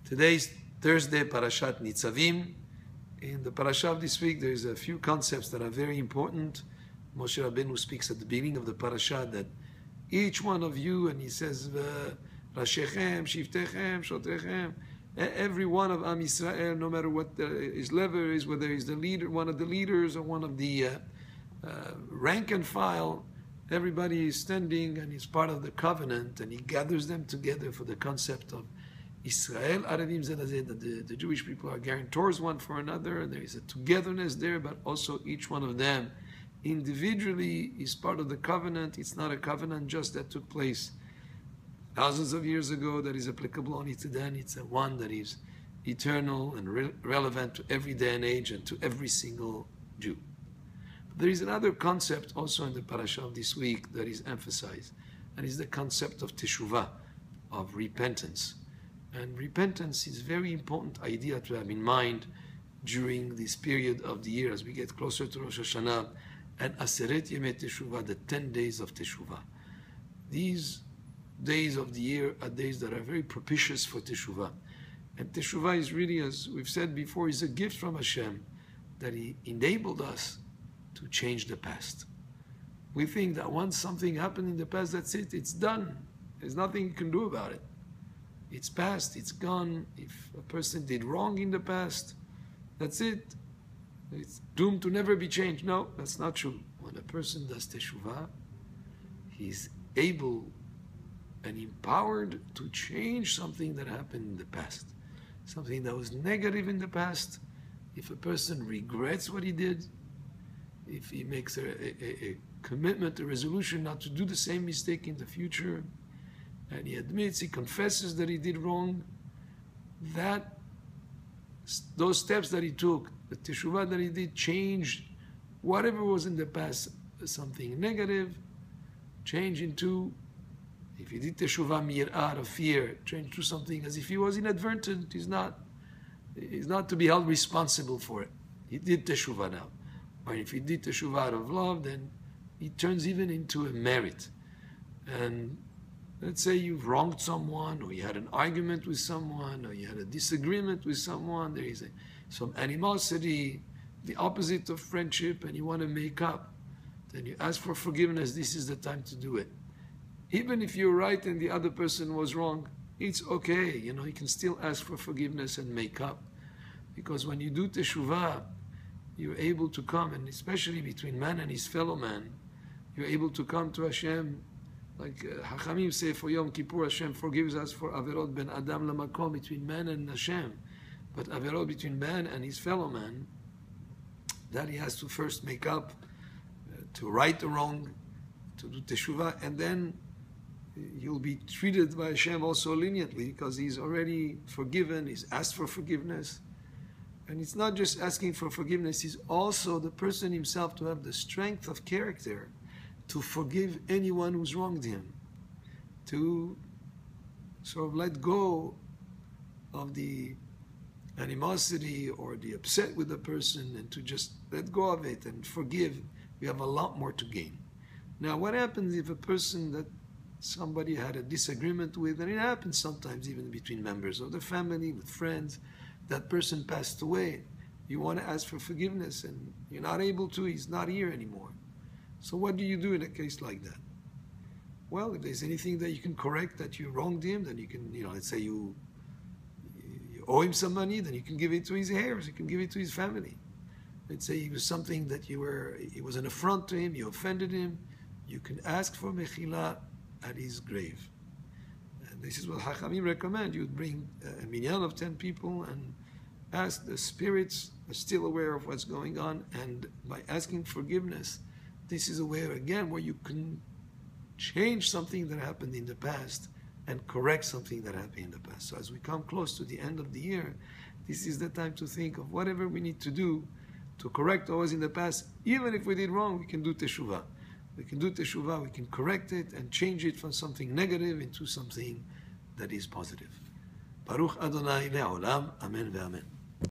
Today's Thursday, Parashat Nitzavim. In the Parashat of this week, there's a few concepts that are very important. Moshe Rabbeinu speaks at the beginning of the Parashat that each one of you, and he says, Rashechem, Shiftechem, Shotrechem, every one of Am Yisrael, no matter what his level is, whether he's the leader, one of the leaders, or one of the rank and file, everybody is standing and he's part of the covenant, and he gathers them together for the concept of Israel, Arevim Zedazeh, that the Jewish people are guarantors one for another, and there is a togetherness there, but also each one of them individually is part of the covenant. It's not a covenant just that took place thousands of years ago that is applicable only to them. It's a one that is eternal and relevant to every day and age and to every single Jew. But there is another concept also in the parasha of this week that is emphasized, and is the concept of teshuvah, of repentance. And repentance is a very important idea to have in mind during this period of the year as we get closer to Rosh Hashanah and Aseret Yemei Teshuvah, the 10 days of Teshuvah. These days of the year are days that are very propitious for Teshuvah. And Teshuvah is really, as we've said before, is a gift from Hashem that He enabled us to change the past. We think that once something happened in the past, that's it, it's done. There's nothing you can do about it. It's past, it's gone. If a person did wrong in the past, that's it. It's doomed to never be changed. No, that's not true. When a person does teshuvah, he's able and empowered to change something that happened in the past. Something that was negative in the past. If a person regrets what he did, if he makes a commitment, a resolution not to do the same mistake in the future, and he admits, he confesses that he did wrong, those steps that he took, the teshuvah that he did, changed whatever was in the past, something negative, change into, if he did teshuvah mir'ah, out of fear, change to something as if he was inadvertent. He's not to be held responsible for it. He did teshuvah now. Or if he did teshuvah out of love, then it turns even into a merit. And let's say you've wronged someone, or you had an argument with someone, or you had a disagreement with someone, there is some animosity, the opposite of friendship, and you want to make up. Then you ask for forgiveness. This is the time to do it. Even if you're right and the other person was wrong, it's okay. You can still ask for forgiveness and make up. Because when you do teshuvah, you're able to come, and especially between man and his fellow man, you're able to come to Hashem. Like Hachamim say for Yom Kippur, Hashem forgives us for Averot ben Adam lamakom, between man and Hashem. But Averot between man and his fellow man, that he has to first make up, to right the wrong, to do teshuvah, and then you'll be treated by Hashem also leniently because he's already forgiven, he's asked for forgiveness. And it's not just asking for forgiveness, he's also the person himself to have the strength of character to forgive anyone who's wronged him, to sort of let go of the animosity or the upset with the person, and to just let go of it and forgive. We have a lot more to gain. Now, what happens if a person that somebody had a disagreement with, and it happens sometimes even between members of the family, with friends, that person passed away, you want to ask for forgiveness and you're not able to, he's not here anymore. So what do you do in a case like that? Well, if there's anything that you can correct that you wronged him, then you can, let's say you owe him some money, then you can give it to his heirs, you can give it to his family. Let's say it was something that it was an affront to him, you offended him, you can ask for mechila at his grave. And this is what Hachamim recommend. You would bring a minyan of 10 people and ask, the spirits are still aware of what's going on, and by asking forgiveness, this is a way, again, where you can change something that happened in the past and correct something that happened in the past. So as we come close to the end of the year, this is the time to think of whatever we need to do to correct what was in the past. Even if we did wrong, we can do teshuvah. We can do teshuvah, we can correct it and change it from something negative into something that is positive. Baruch Adonai le'olam, amen ve'amen.